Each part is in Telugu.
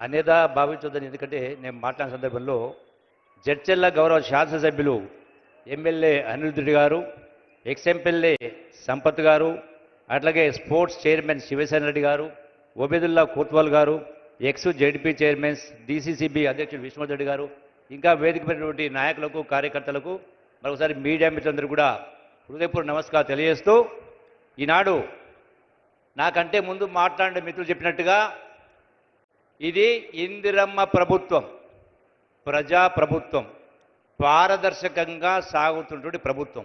అనేదా భావించొద్దని. ఎందుకంటే నేను మాట్లాడిన సందర్భంలో జడ్చెల్ల గౌరవ శాసనసభ్యులు ఎమ్మెల్యే అనిరుద్ధుడి గారు, ఎక్స్ఎంఎల్ఏ సంపత్ గారు, అట్లాగే స్పోర్ట్స్ చైర్మన్ శివసేన రెడ్డి గారు, ఒబేదుల్లా కోత్వాల్ గారు, ఎక్స్ జెడ్పీ చైర్మన్స్, డిసిసిబి అధ్యక్షుడు విష్ణువర్ధన్ రెడ్డి గారు, ఇంకా వేదికమైనటువంటి నాయకులకు, కార్యకర్తలకు, మరొకసారి మీడియా మిత్రులందరూ కూడా హృదయపూర్వక నమస్కారం తెలియజేస్తూ, ఈనాడు నాకంటే ముందు మాట్లాడిన మిత్రులు చెప్పినట్టుగా ఇది ఇందిరమ్మ ప్రభుత్వం, ప్రజాప్రభుత్వం, పారదర్శకంగా సాగుతున్నటువంటి ప్రభుత్వం.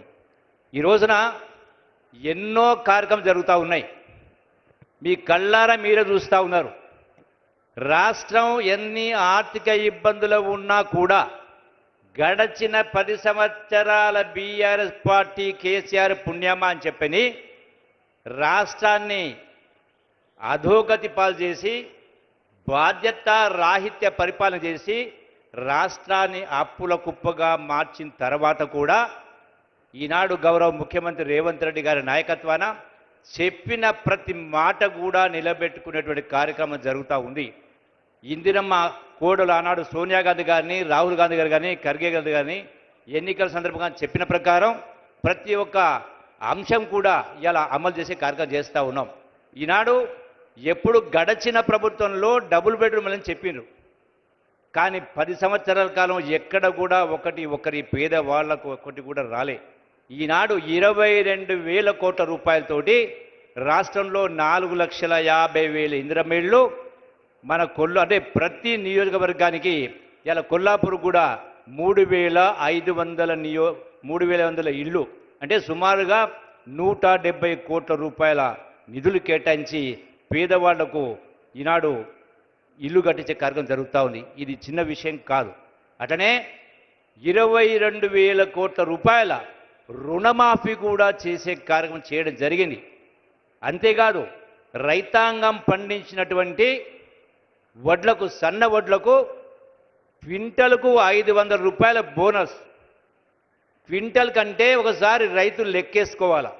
ఈ రోజున ఎన్నో కార్యక్రమాలు జరుగుతూ ఉన్నాయి. మీ కళ్ళారా మీరే చూస్తూ ఉన్నారు. రాష్ట్రం ఎన్ని ఆర్థిక ఇబ్బందులు ఉన్నా కూడా గడచిన 10 సంవత్సరాల బీఆర్ఎస్ పార్టీ కేసీఆర్ పుణ్యమా అని చెప్పని రాష్ట్రాన్ని అధోగతి పాలు చేసి బాధ్యత రాహిత్య పరిపాలన చేసి రాష్ట్రాన్ని అప్పుల కుప్పగా మార్చిన తర్వాత కూడా ఈనాడు గౌరవ ముఖ్యమంత్రి రేవంత్ రెడ్డి గారి నాయకత్వాన చెప్పిన ప్రతి మాట కూడా నిలబెట్టుకునేటువంటి కార్యక్రమం జరుగుతూ ఉంది. ఇందిరమ్మ కోడలు ఆనాడు సోనియా గాంధీ గారిని, రాహుల్ గాంధీ గారు కానీ, ఖర్గే గాంధీ గారిని ఎన్నికల సందర్భంగా చెప్పిన ప్రకారం ప్రతి ఒక్క అంశం కూడా ఇలా అమలు చేసే కార్యక్రమం చేస్తూ ఉన్నాం. ఈనాడు ఎప్పుడు గడచిన ప్రభుత్వంలో డబుల్ బెడ్రూమ్ అని చెప్పిండ్రు, కానీ 10 సంవత్సరాల కాలం ఎక్కడ కూడా ఒకరి పేదవాళ్లకు ఒకటి కూడా రాలే. ఈనాడు 22,000 కోట్ల రూపాయలతోటి రాష్ట్రంలో 4,50,000 ఇందిరమ్మ ఇళ్ళు మన అంటే ప్రతి నియోజకవర్గానికి ఇలా కొల్లాపూర్ కూడా 3,500 ఇళ్ళు అంటే సుమారుగా 170 కోట్ల రూపాయల నిధులు కేటాయించి పేదవాళ్లకు ఈనాడు ఇల్లు కట్టించే కార్యక్రమం జరుగుతూ ఉంది. ఇది చిన్న విషయం కాదు. అటనే 22,000 కోట్ల రూపాయల రుణమాఫీ కూడా చేసే కార్యక్రమం చేయడం జరిగింది. అంతేకాదు రైతాంగం పండించినటువంటి వడ్లకు, సన్న వడ్లకు క్వింటల్కు 500 రూపాయల బోనస్. క్వింటల్ కంటే ఒకసారి రైతులు లెక్కేసుకోవాలా,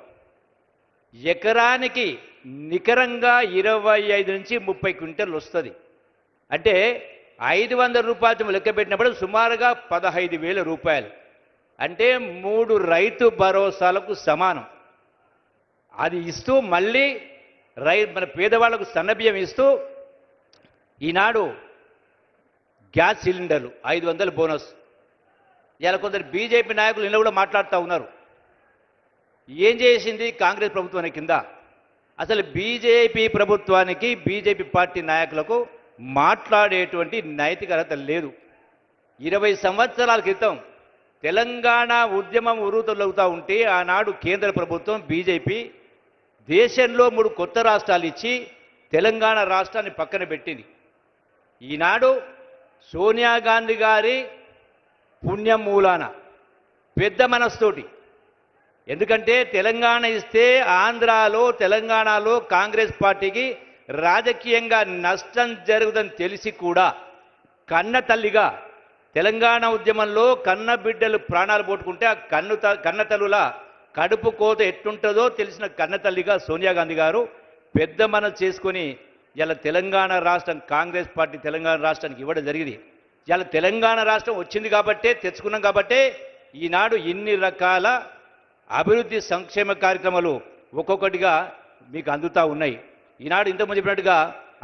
ఎకరానికి నికరంగా 25 నుంచి 30 క్వింటల్ వస్తుంది. అంటే 500 రూపాయలు లెక్క పెట్టినప్పుడు సుమారుగా 15,000 రూపాయలు, అంటే 3 రైతు భరోసాలకు సమానం. అది ఇస్తూ మళ్ళీ మన పేదవాళ్లకు సన్నబియ్యం ఇస్తూ ఈనాడు గ్యాస్ సిలిండర్లు 500 బోనస్. ఇలా కొందరు బీజేపీ నాయకులు నిన్న కూడా మాట్లాడుతూ ఉన్నారు. ఏం చేసింది కాంగ్రెస్ ప్రభుత్వం కింద? అసలు బీజేపీ ప్రభుత్వానికి, బీజేపీ పార్టీ నాయకులకు మాట్లాడేటువంటి నైతిక అర్హత లేదు. 20 సంవత్సరాల క్రితం తెలంగాణ ఉద్యమం ఉరుతలవుతూ ఉంటే ఆనాడు కేంద్ర ప్రభుత్వం బీజేపీ దేశంలో 3 కొత్త రాష్ట్రాలు ఇచ్చి తెలంగాణ రాష్ట్రాన్ని పక్కన పెట్టింది. ఈనాడు సోనియా గాంధీ గారి పుణ్యం మూలాన పెద్ద మనస్తోటి, ఎందుకంటే తెలంగాణ ఇస్తే ఆంధ్రాలో, తెలంగాణలో కాంగ్రెస్ పార్టీకి రాజకీయంగా నష్టం జరుగుతుందని తెలిసి కూడా కన్న తల్లిగా తెలంగాణ ఉద్యమంలో కన్న బిడ్డలు ప్రాణాలు పోట్టుకుంటే ఆ కన్న తల్లుల కడుపు కోత ఎట్టుంటుందో తెలిసిన కన్న తల్లిగా సోనియా గాంధీ గారు పెద్ద మనసు చేసుకొని ఇలా తెలంగాణ రాష్ట్రం, కాంగ్రెస్ పార్టీ తెలంగాణ రాష్ట్రానికి ఇవ్వడం జరిగింది. ఇలా తెలంగాణ రాష్ట్రం వచ్చింది కాబట్టే, తెచ్చుకున్నాం కాబట్టే ఈనాడు ఇన్ని రకాల అభివృద్ధి సంక్షేమ కార్యక్రమాలు ఒక్కొక్కటిగా మీకు అందుతూ ఉన్నాయి. ఈనాడు ఇంతకుముందు చెప్పినట్టుగా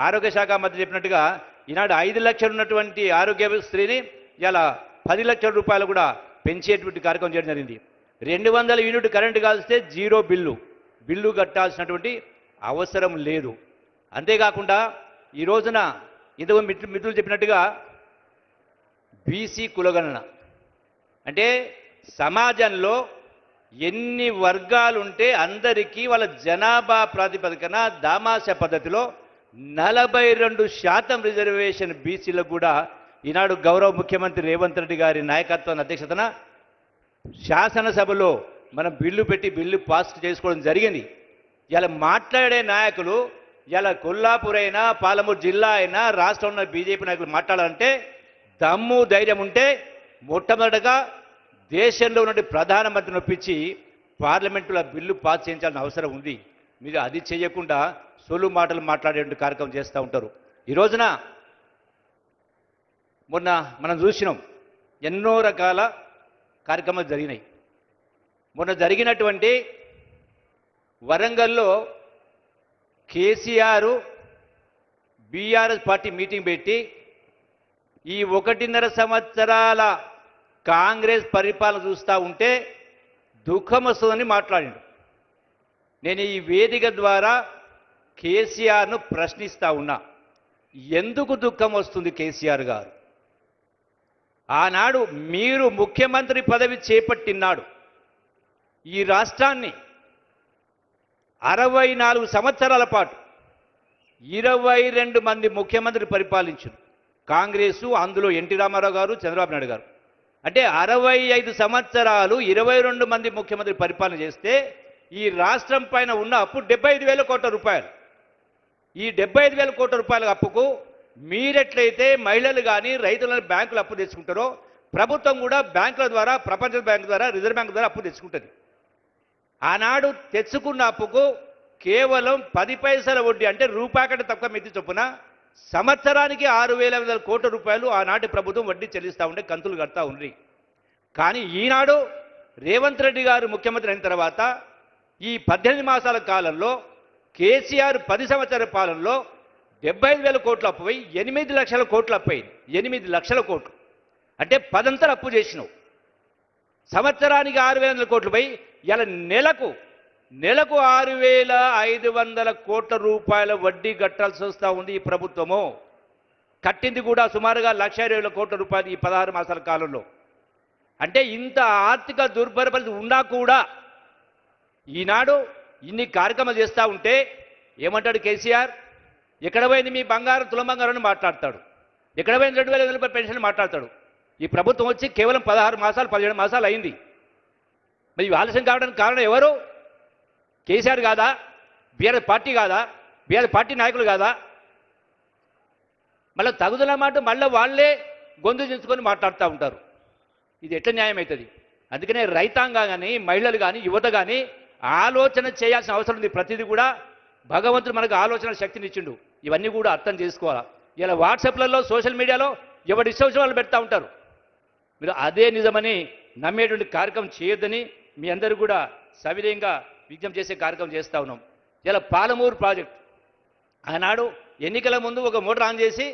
ఆరోగ్య శాఖ మంత్రి చెప్పినట్టుగా ఈనాడు 5 లక్షలు ఉన్నటువంటి ఆరోగ్యశ్రీని ఇలా 10 లక్షల రూపాయలు కూడా పెంచేటువంటి కార్యక్రమం చేయడం జరిగింది. 200 యూనిట్ కరెంటు కాల్స్తే 0 బిల్లు కట్టాల్సినటువంటి అవసరం లేదు. అంతేకాకుండా ఈ రోజున ఇంతకు మిత్రులు చెప్పినట్టుగా బీసీ కులగణన అంటే సమాజంలో ఎన్ని వర్గాలు ఉంటే అందరికీ వాళ్ళ జనాభా ప్రాతిపదికన దామాష పద్ధతిలో 42% రిజర్వేషన్ బీసీలకు కూడా ఈనాడు గౌరవ ముఖ్యమంత్రి రేవంత్ రెడ్డి గారి నాయకత్వం అధ్యక్షతన శాసనసభలో మనం బిల్లు పాస్ చేసుకోవడం జరిగింది. ఇలా మాట్లాడే నాయకులు ఇలా కొల్లాపూర్ అయినా, పాలమూరు జిల్లా అయినా, రాష్ట్రంలో ఉన్న బీజేపీ నాయకులు మాట్లాడాలంటే దమ్ము ధైర్యం ఉంటే మొట్టమొదటగా దేశంలో ఉన్న ప్రధానమంత్రిని ఒప్పించి పార్లమెంటులో బిల్లు పాస్ చేయించాల్సిన అవసరం ఉంది. మీరు అది చేయకుండా సొల్లు మాటలు మాట్లాడే కార్యక్రమం చేస్తూ ఉంటారు. ఈ రోజున మొన్న మనం చూసినాం ఎన్నో రకాల కార్యక్రమాలు జరిగినాయి. మొన్న జరిగినటువంటి వరంగల్లో కేసీఆర్ బీఆర్ఎస్ పార్టీ మీటింగ్ పెట్టి ఈ 1.5 సంవత్సరాల కాంగ్రెస్ పరిపాలన చూస్తూ ఉంటే దుఃఖం వస్తుందని మాట్లాడాడు. నేను ఈ వేదిక ద్వారా కేసీఆర్ను ప్రశ్నిస్తా ఉన్నా, ఎందుకు దుఃఖం వస్తుంది కేసీఆర్ గారు? ఆనాడు మీరు ముఖ్యమంత్రి పదవి చేపట్టినాడు ఈ రాష్ట్రాన్ని 64 సంవత్సరాల పాటు 22 మంది ముఖ్యమంత్రి పరిపాలించారు కాంగ్రెసు. అందులో ఎన్టీ రామారావు గారు, చంద్రబాబు నాయుడు గారు. అంటే 65 సంవత్సరాలు 22 మంది ముఖ్యమంత్రి పరిపాలన చేస్తే ఈ రాష్ట్రం పైన ఉన్న అప్పు 75,000 కోట్ల రూపాయలు. ఈ 75,000 కోట్ల రూపాయల అప్పుకు మీరెట్లయితే మహిళలు కానీ రైతులను బ్యాంకులు అప్పు తెచ్చుకుంటారో ప్రభుత్వం కూడా బ్యాంకుల ద్వారా, ప్రపంచ బ్యాంకు ద్వారా, రిజర్వ్ బ్యాంకు ద్వారా అప్పు తెచ్చుకుంటుంది. ఆనాడు తెచ్చుకున్న అప్పుకు కేవలం 10 పైసల వడ్డీ, అంటే రూపాయి కంటే తక్కువ మితి చొప్పున సంవత్సరానికి 6,500 కోట్ల రూపాయలు ఆనాటి ప్రభుత్వం వడ్డీ చెల్లిస్తూ ఉండే, కంతులు కడతా ఉంది. కానీ ఈనాడు రేవంత్ రెడ్డి గారు ముఖ్యమంత్రి అయిన తర్వాత ఈ 18 మాసాల కాలంలో కేసీఆర్ 10 సంవత్సరాల పాలనలో 75,000 కోట్ల అప్పు పోయి 8 లక్షల కోట్ల అప్పు అయింది. 8 లక్షల కోట్లు అంటే 10 అంతలు అప్పు చేసినావు. సంవత్సరానికి 6,500 కోట్లు పోయి ఇలా నెలకు 6,500 కోట్ల రూపాయల వడ్డీ కట్టాల్సి వస్తూ ఉంది ఈ ప్రభుత్వము. కట్టింది కూడా సుమారుగా 1,20,000 కోట్ల రూపాయలు ఈ 16 మాసాల కాలంలో. అంటే ఇంత ఆర్థిక దుర్భర పరిస్థితి ఉన్నా కూడా ఈనాడు ఇన్ని కార్యక్రమాలు చేస్తూ ఉంటే ఏమంటాడు కేసీఆర్? ఎక్కడ పోయింది మీ బంగారం, తులం బంగారం అని మాట్లాడతాడు. ఎక్కడ పోయింది 2,500 రూపాయల పెన్షన్ మాట్లాడతాడు. ఈ ప్రభుత్వం వచ్చి కేవలం 16 మాసాలు 17 మాసాలు అయింది. మరి ఆలస్యం కావడానికి కారణం ఎవరు? కేసీఆర్ కాదా? బీఆర్ఎస్ పార్టీ కాదా? బీఆర్ఎస్ పార్టీ నాయకులు కాదా? మళ్ళీ తగుదల మాట మళ్ళీ వాళ్ళే గొంతు చించుకొని మాట్లాడుతూ ఉంటారు. ఇది ఎట్లా న్యాయం అవుతుంది? అందుకనే రైతాంగం కానీ, మహిళలు కానీ, యువత కానీ ఆలోచన చేయాల్సిన అవసరం ఉంది. ప్రతిదీ కూడా భగవంతుడు మనకు ఆలోచన శక్తిని ఇచ్చిండు. ఇవన్నీ కూడా అర్థం చేసుకోవాలా. ఇలా వాట్సాప్లలో, సోషల్ మీడియాలో ఎవరి ఇష్టం వాళ్ళు పెడతా ఉంటారు. మీరు అదే నిజమని నమ్మేటువంటి కార్యక్రమం చేయొద్దని మీ అందరూ కూడా సవినయంగా విజ్ఞప్తి చేసే కార్యక్రమం చేస్తూ ఉన్నాం. ఇలా పాలమూరు ప్రాజెక్ట్ ఆనాడు ఎన్నికల ముందు ఒక మోటార్ ఆన్ చేసి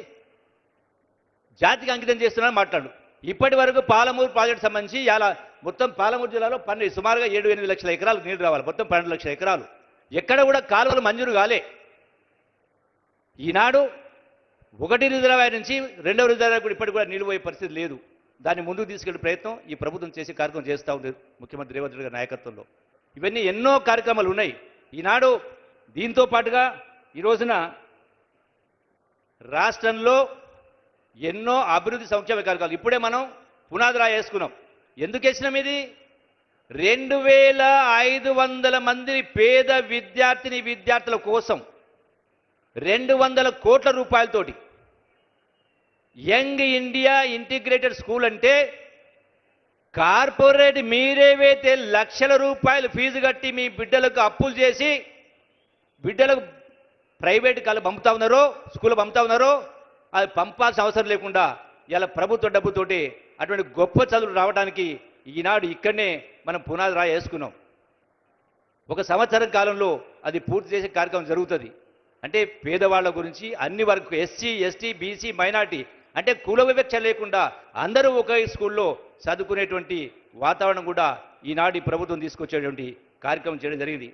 జాతికి అంకితం చేస్తున్నారని మాట్లాడు. ఇప్పటి వరకు పాలమూరు ప్రాజెక్ట్ సంబంధించి ఇలా మొత్తం పాలమూరు జిల్లాలో సుమారుగా 7-8 లక్షల ఎకరాలు నీళ్లు రావాలి. మొత్తం 12 లక్షల ఎకరాలు. ఎక్కడ కూడా కాలువలు మంజూరు కాలే. ఈనాడు 1 రిజర్వాయర్ నుంచి 2వ రిజర్వాయర్ కూడా ఇప్పటికి కూడా నీళ్ళు పోయే పరిస్థితి లేదు. దాన్ని ముందుకు తీసుకెళ్లే ప్రయత్నం ఈ ప్రభుత్వం చేసే కార్యక్రమం చేస్తూ ఉంది ముఖ్యమంత్రి రేవంత్ రెడ్డి గారి నాయకత్వంలో. ఇవన్నీ ఎన్నో కార్యక్రమాలు ఉన్నాయి. ఈనాడు దీంతో పాటుగా ఈ రోజున రాష్ట్రంలో ఎన్నో అభివృద్ధి సంక్షేమ కార్యక్రమాలు ఇప్పుడే మనం పునాది రాయి వేసుకున్నాం. ఎందుకు వేసినాం? ఇది 2,500 మంది పేద విద్యార్థుల కోసం 200 కోట్ల రూపాయలతోటి యంగ్ ఇండియా ఇంటిగ్రేటెడ్ స్కూల్ అంటే కార్పొరేట్ మీరేవైతే లక్షల రూపాయలు ఫీజు కట్టి మీ బిడ్డలకు అప్పులు చేసి బిడ్డలకు ప్రైవేట్ కాలు పంపుతా ఉన్నారో, స్కూల్ పంపుతా ఉన్నారో, అది పంపాల్సిన అవసరం లేకుండా ఇలా ప్రభుత్వ డబ్బుతోటి అటువంటి గొప్ప చదువులు రావడానికి ఈనాడు ఇక్కడనే మనం పునాది రాయి వేసుకున్నాం. 1 సంవత్సరం కాలంలో అది పూర్తి చేసే కార్యక్రమం జరుగుతుంది. అంటే పేదవాళ్ళ గురించి అన్ని వరకు ఎస్సీ, ఎస్టీ, బీసీ, మైనార్టీ అంటే కుల వివక్ష లేకుండా అందరూ ఒకే స్కూల్లో చదువుకునేటువంటి వాతావరణం కూడా ఈనాడు ఈ ప్రభుత్వం తీసుకొచ్చేటువంటి కార్యక్రమం చేయడం జరిగింది.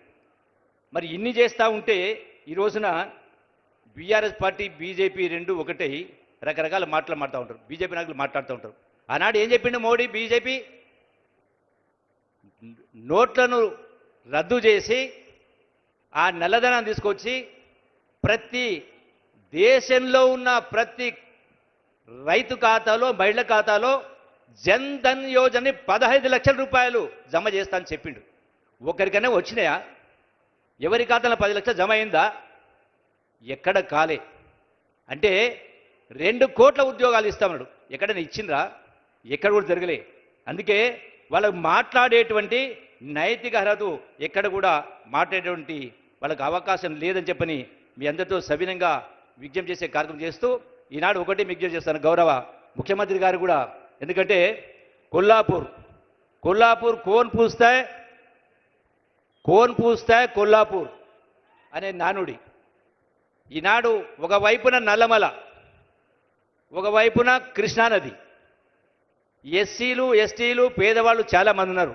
మరి ఇన్ని చేస్తూ ఉంటే ఈ రోజున బీఆర్ఎస్ పార్టీ, బీజేపీ రెండు ఒకటై రకరకాల మాటలు మాడుతూ ఉంటారు. బీజేపీ నాయకులు మాట్లాడుతూ ఉంటారు. ఆనాడు ఏం చెప్పిండు మోడీ? బీజేపీ నోట్లను రద్దు చేసి ఆ నల్లధనాన్ని తీసుకొచ్చి ప్రతి దేశంలో ఉన్న ప్రతి రైతు ఖాతాలో, మహిళ ఖాతాలో జన్ ధన్ యోజనని 15 లక్షల రూపాయలు జమ చేస్తానని చెప్పిండు. ఒకరికైనా వచ్చినాయా? ఎవరి ఖాతాలో 10 లక్షలు జమ అయిందా? ఎక్కడ కాలే. అంటే 2 కోట్ల ఉద్యోగాలు ఇస్తామన్నాడు. ఎక్కడైనా ఇచ్చిండ్రా? ఎక్కడ కూడా జరగలే. అందుకే వాళ్ళకు మాట్లాడేటువంటి నైతిక అర్హత ఎక్కడ కూడా మాట్లాడేటువంటి వాళ్ళకి అవకాశం లేదని చెప్పని మీ అందరితో సవినంగా విజ్ఞప్తి చేసే కార్యక్రమం చేస్తూ ఈనాడు ఒకటి విజ్ఞప్తి చేస్తాను. గౌరవ ముఖ్యమంత్రి గారు కూడా, ఎందుకంటే కొల్లాపూర్ కొల్లాపూర్ కోన్ పూస్తాయ్ కొల్లాపూర్ అనే నానుడి. ఈనాడు ఒకవైపున నల్లమల, ఒకవైపున కృష్ణానది, ఎస్సీలు ఎస్టీలు పేదవాళ్ళు చాలామంది ఉన్నారు.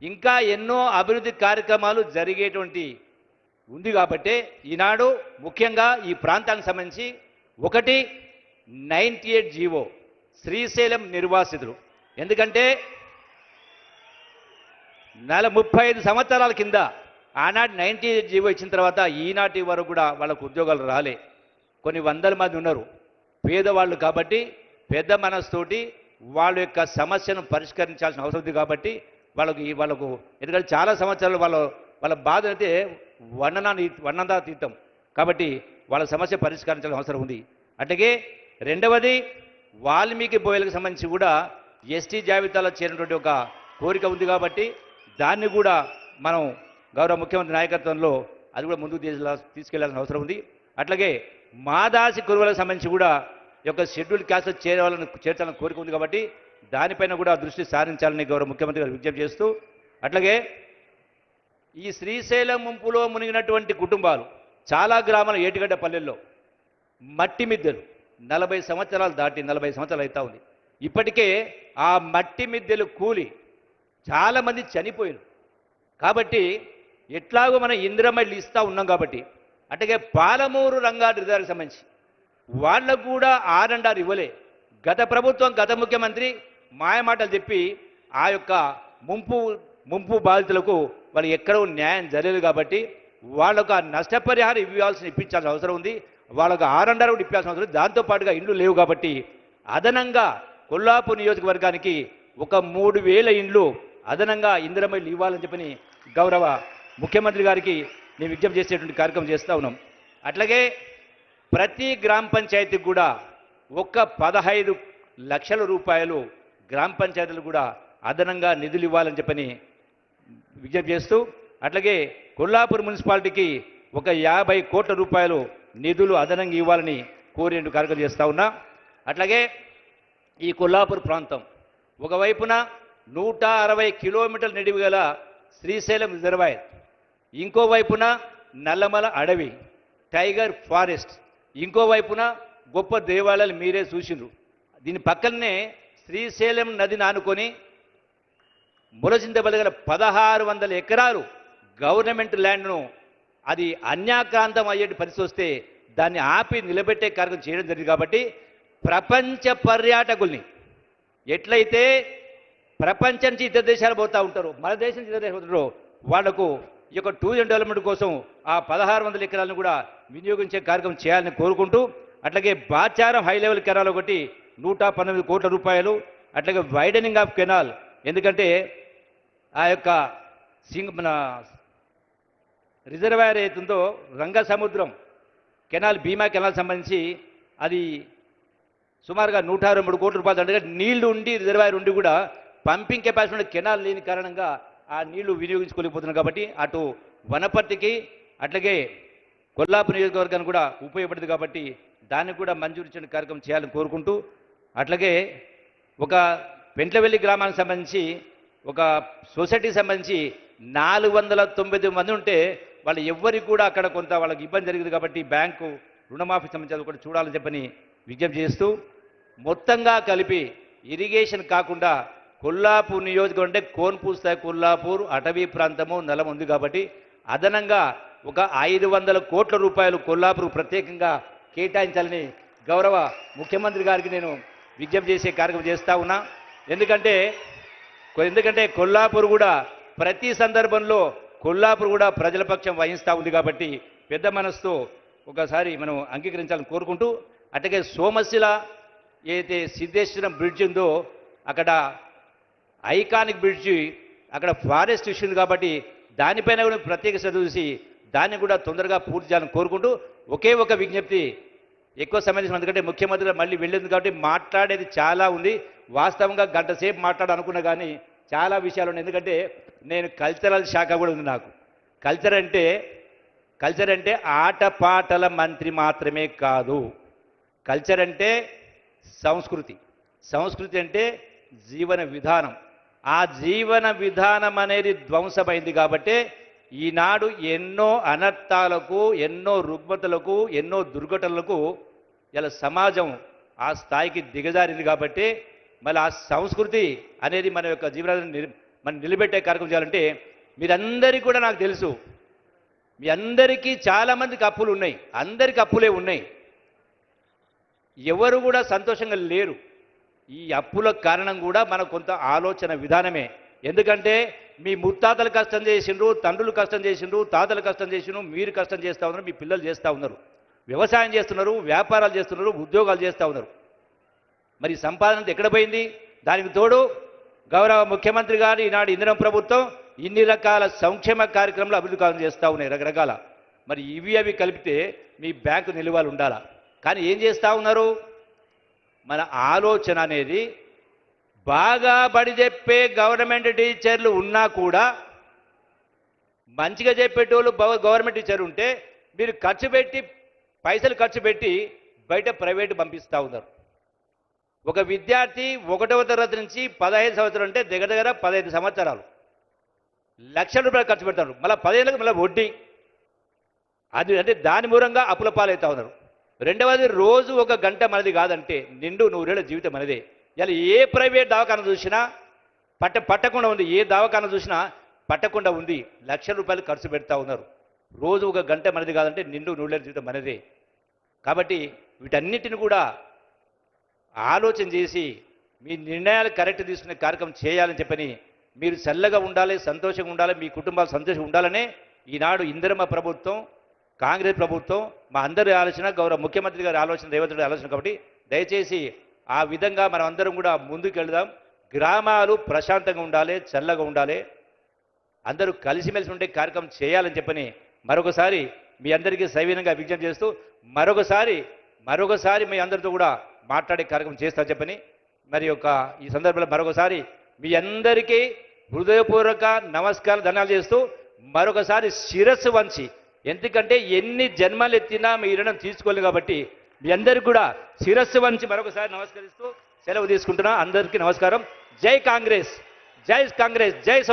ఇంకా ఎన్నో అభివృద్ధి కార్యక్రమాలు జరిగేటువంటి ఉంది కాబట్టి ఈనాడు ముఖ్యంగా ఈ ప్రాంతానికి సంబంధించి 98 జీవో శ్రీశైలం నిర్వాసితులు, ఎందుకంటే 35 సంవత్సరాల కింద ఆనాడు 98 జీవో ఇచ్చిన తర్వాత ఈనాటి వరకు కూడా వాళ్ళకు ఉద్యోగాలు రాలే. కొన్ని వందల మంది ఉన్నారు పేదవాళ్ళు కాబట్టి పెద్ద మనస్తోటి వాళ్ళ యొక్క సమస్యను పరిష్కరించాల్సిన అవసరం ఉంది కాబట్టి వాళ్ళకు ఎందుకంటే చాలా సంవత్సరాలు వాళ్ళ బాధ అయితే వర్ణనాతీతం కాబట్టి వాళ్ళ సమస్య పరిష్కరించాల్సిన అవసరం ఉంది. అట్లాగే రెండవది వాల్మీకి బోయలకు సంబంధించి కూడా ఎస్టీ జాబితాలో చేరినటువంటి ఒక కోరిక ఉంది కాబట్టి దాన్ని కూడా మనం గౌరవ ముఖ్యమంత్రి నాయకత్వంలో అది కూడా ముందుకు తీసుకెళ్లాల్సిన అవసరం ఉంది. అట్లాగే మాదాసి కురువులకు సంబంధించి కూడా ఈ యొక్క షెడ్యూల్ క్యాస్ట్ చేర్చాలని కోరిక ఉంది కాబట్టి దానిపైన కూడా దృష్టి సారించాలని గౌరవ ముఖ్యమంత్రి గారు విజ్ఞప్తి చేస్తూ, అట్లాగే ఈ శ్రీశైలం ముంపులో మునిగినటువంటి కుటుంబాలు చాలా గ్రామాల ఏటిగడ్డ పల్లెల్లో మట్టి మిద్దెలు 40 సంవత్సరాలు దాటి 40 సంవత్సరాలు అవుతా ఉంది. ఇప్పటికే ఆ మట్టి మిద్దెలు కూలి చాలామంది చనిపోయారు. కాబట్టి ఎట్లాగో మనం ఇందిరమల్లి ఇస్తూ ఉన్నాం కాబట్టి అట్లాగే పాలమూరు రంగారెడ్డి రిజర్వ్కి సంబంధించి వాళ్ళకు కూడా R&R ఇవ్వలే. గత ప్రభుత్వం గత ముఖ్యమంత్రి మాయమాటలు చెప్పి ఆ యొక్క ముంపు బాధితులకు వాళ్ళు ఎక్కడో న్యాయం జరగలేదు కాబట్టి వాళ్ళకు ఆ నష్టపరిహారం ఇప్పించాల్సిన అవసరం ఉంది. వాళ్ళకు R&R కూడా ఇప్పాల్సిన అవసరం ఉంది. దాంతోపాటుగా ఇండ్లు లేవు కాబట్టి అదనంగా కొల్లాపూర్ నియోజకవర్గానికి ఒక 3000 ఇండ్లు అదనంగా ఇందిరమల్లి ఇవ్వాలని చెప్పని గౌరవ ముఖ్యమంత్రి గారికి నేను విజ్ఞప్తి చేసేటువంటి కార్యక్రమం చేస్తూ ఉన్నాం. అట్లాగే ప్రతి గ్రామ పంచాయతీకి కూడా ఒక 15 లక్షల రూపాయలు గ్రామ పంచాయతీలు కూడా అదనంగా నిధులు ఇవ్వాలని చెప్పని విజ్ఞప్తి చేస్తూ, అట్లాగే కొల్లాపూర్ మున్సిపాలిటీకి ఒక 50 కోట్ల రూపాయలు నిధులు అదనంగా ఇవ్వాలని కోరి కార్యక్రమం చేస్తూ ఉన్నా. అట్లాగే ఈ కొల్లాపూర్ ప్రాంతం ఒకవైపున 160 కిలోమీటర్ల నిడివి గల శ్రీశైలం రిజర్వాయర్, ఇంకోవైపున నల్లమల అడవి టైగర్ ఫారెస్ట్, ఇంకోవైపున గొప్ప దేవాలయాలు మీరే చూసిండ్రు. దీని పక్కనే శ్రీశైలం నదిని ఆనుకొని ములచింతబలి గల 1600 ఎకరాలు గవర్నమెంట్ ల్యాండ్ను అది అన్యాక్రాంతం అయ్యే పరిస్థితి వస్తే దాన్ని ఆపి నిలబెట్టే కార్యక్రమం చేయడం జరిగింది. కాబట్టి ప్రపంచ పర్యాటకుల్ని ఎట్లయితే ప్రపంచం నుంచి ఇతర దేశాలు పోతూ ఉంటారు, మన దేశం నుంచి ఇతర దేశాలు పోతుంటారో వాళ్లకు ఈ యొక్క టూరిజం డెవలప్మెంట్ కోసం ఆ 1600 ఎకరాలను కూడా వినియోగించే కార్యక్రమం చేయాలని కోరుకుంటూ, అట్లాగే బాచారం హై లెవెల్ కెనాల్ ఒకటి 119 కోట్ల రూపాయలు, అట్లాగే వైడనింగ్ ఆఫ్ కెనాల్, ఎందుకంటే ఆ యొక్క మన రిజర్వాయర్ అవుతుందో రంగసముద్రం కెనాల్ భీమా కెనాల్ సంబంధించి అది సుమారుగా 123 కోట్ల రూపాయలు. అంటే నీళ్లు ఉండి రిజర్వాయర్ ఉండి కూడా పంపింగ్ కెపాసిటీ కెనాల్ లేని కారణంగా ఆ నీళ్లు వినియోగించుకోలేకపోతున్నారు. కాబట్టి అటు వనపర్తికి అట్లాగే కొల్లాపూర్ నియోజకవర్గానికి కూడా ఉపయోగపడుతుంది కాబట్టి దానికి కూడా మంజూరు ఇచ్చిన కార్యక్రమం చేయాలని కోరుకుంటూ, అట్లాగే ఒక పెంట్లవెల్లి గ్రామానికి సంబంధించి ఒక సొసైటీకి సంబంధించి 499 మంది ఉంటే వాళ్ళు ఎవ్వరికి కూడా అక్కడ కొంత వాళ్ళకి ఇబ్బంది జరిగింది కాబట్టి బ్యాంకు రుణమాఫీ సంబంధించి కూడా చూడాలని చెప్పని విజ్ఞప్తి చేస్తూ, మొత్తంగా కలిపి ఇరిగేషన్ కాకుండా కొల్లాపూర్ నియోజకవర్గం అంటే కోన్ పూస్తాయి కొల్లాపూర్ అటవీ ప్రాంతము నలం ఉంది కాబట్టి అదనంగా ఒక 500 కోట్ల రూపాయలు కొల్లాపూర్ ప్రత్యేకంగా కేటాయించాలని గౌరవ ముఖ్యమంత్రి గారికి నేను విజ్ఞప్తి చేసే కార్యక్రమం చేస్తూ ఉన్నా. ఎందుకంటే కొల్లాపూర్ కూడా ప్రతి సందర్భంలో కొల్లాపూర్ కూడా ప్రజల పక్షం వహిస్తూ ఉంది కాబట్టి పెద్ద మనసుతో ఒకసారి మనం అంగీకరించాలని కోరుకుంటూ, అట్లాగే సోమశిల ఏదైతే సిద్ధేశ్వరం బ్రిడ్జ్ ఉందో అక్కడ ఐకానిక్ బ్రిడ్జి అక్కడ ఫారెస్ట్ ఇష్యూ ఉంది కాబట్టి దానిపైన కూడా ప్రత్యేక శ్రద్ధ చూసి దాన్ని కూడా తొందరగా పూర్తి చేయాలని కోరుకుంటూ, ఒకే ఒక విజ్ఞప్తి, ఎక్కువ సమయం ఎందుకంటే ముఖ్యమంత్రి మళ్ళీ వెళ్ళింది కాబట్టి మాట్లాడేది చాలా ఉంది. వాస్తవంగా గంట సేపు మాట్లాడాలనుకున్నా కానీ చాలా విషయాలు ఉన్నాయి. ఎందుకంటే నేను కల్చరల్ శాఖ కూడా ఉంది నాకు. కల్చర్ అంటే ఆటపాటల మంత్రి మాత్రమే కాదు. కల్చర్ అంటే సంస్కృతి, సంస్కృతి అంటే జీవన విధానం. ఆ జీవన విధానం అనేది ధ్వంసమైంది కాబట్టి ఈనాడు ఎన్నో అనర్థాలకు, ఎన్నో రుగ్మతలకు, ఎన్నో దుర్ఘటనలకు ఇలా సమాజం ఆ స్థాయికి దిగజారింది కాబట్టి మళ్ళీ ఆ సంస్కృతి అనేది మన యొక్క జీవనాన్ని మనం నిలబెట్టే కార్యక్రమం చేయాలంటే మీరందరికీ కూడా నాకు తెలుసు, మీ అందరికీ చాలామందికి అప్పులు ఉన్నాయి, అందరికీ అప్పులే ఉన్నాయి, ఎవరు కూడా సంతోషంగా లేరు. ఈ అప్పుల కారణం కూడా మన కొంత ఆలోచన విధానమే. ఎందుకంటే మీ ముత్తాతలు కష్టం చేసిండ్రు, తండ్రులు కష్టం చేసిండ్రు, తాతలు కష్టం చేసిండ్రు, మీరు కష్టం చేస్తూ ఉన్నారు, మీ పిల్లలు చేస్తూ ఉన్నారు, వ్యవసాయం చేస్తున్నారు, వ్యాపారాలు చేస్తున్నారు, ఉద్యోగాలు చేస్తూ ఉన్నారు. మరి సంపాదన ఎక్కడ పోయింది? దానికి తోడు గౌరవ ముఖ్యమంత్రి గారు ఈనాడు ఇందిరా ప్రభుత్వం ఇన్ని రకాల సంక్షేమ కార్యక్రమాలు అభివృద్ధి కార్యం చేస్తూ ఉన్నాయి రకరకాల. మరి ఇవి అవి కలిపితే మీ బ్యాంకు నిల్వలు ఉండాలా. కానీ ఏం చేస్తూ ఉన్నారు? మన ఆలోచన అనేది బాగా బడి చెప్పే గవర్నమెంట్ టీచర్లు ఉన్నా కూడా మంచిగా చెప్పేటోళ్ళు గవర్నమెంట్ టీచర్ ఉంటే మీరు పైసలు ఖర్చు పెట్టి బయట ప్రైవేట్ పంపిస్తూ ఉన్నారు. ఒక విద్యార్థి 1వ తరగతి నుంచి 15 సంవత్సరాలు అంటే దగ్గర 15 సంవత్సరాలు లక్షల రూపాయలు ఖర్చు పెడతారు. మళ్ళీ 10 ఏళ్ళకి మళ్ళీ వడ్డీ. అది అంటే దాని మూలంగా అప్పుల పాలవుతూ ఉన్నారు. రెండవది, రోజు 1 గంట మనది కాదంటే నిండు 100 ఏళ్ల జీవితం మనదే. ఇలా ఏ ప్రైవేట్ దవాఖాన చూసినా పట్టకుండా ఉంది, ఏ దవాఖాన చూసినా పట్టకుండా ఉంది. లక్షల రూపాయలు ఖర్చు పెడతా ఉన్నారు. రోజు 1 గంట మనది కాదంటే నిండు 100 ఏళ్ల జీవితం మనదే. కాబట్టి వీటన్నిటిని కూడా ఆలోచన చేసి మీ నిర్ణయాలు కరెక్ట్ తీసుకునే కార్యక్రమం చేయాలని చెప్పని, మీరు చల్లగా ఉండాలి, సంతోషంగా ఉండాలి, మీ కుటుంబాలు సంతోషంగా ఉండాలనే ఈనాడు ఇందిరమ్మ ప్రభుత్వం, కాంగ్రెస్ ప్రభుత్వం, మా అందరి ఆలోచన, గౌరవ ముఖ్యమంత్రి గారి ఆలోచన, రేవంత్ రెడ్డి ఆలోచన. కాబట్టి దయచేసి ఆ విధంగా మనం అందరం కూడా ముందుకు వెళదాం. గ్రామాలు ప్రశాంతంగా ఉండాలి, చల్లగా ఉండాలి, అందరూ కలిసిమెలిసి ఉండే కార్యక్రమం చేయాలని చెప్పని మరొకసారి మీ అందరికీ సవినయంగా విజ్ఞప్తి చేస్తూ మరొకసారి మీ అందరితో కూడా మాట్లాడే కార్యక్రమం చేస్తా చెప్పని మరి ఈ సందర్భంలో మరొకసారి మీ అందరికీ హృదయపూర్వక నమస్కారం ధన్యవాదాలు చేస్తూ మరొకసారి శిరస్సు వంచి, ఎందుకంటే ఎన్ని జన్మలు ఎత్తినా మీ రుణం తీసుకోలేదు కాబట్టి మీ అందరికీ కూడా శిరస్సు వంచి మరొకసారి నమస్కరిస్తూ సెలవు తీసుకుంటున్నా. అందరికీ నమస్కారం. జై కాంగ్రెస్, జై కాంగ్రెస్, జై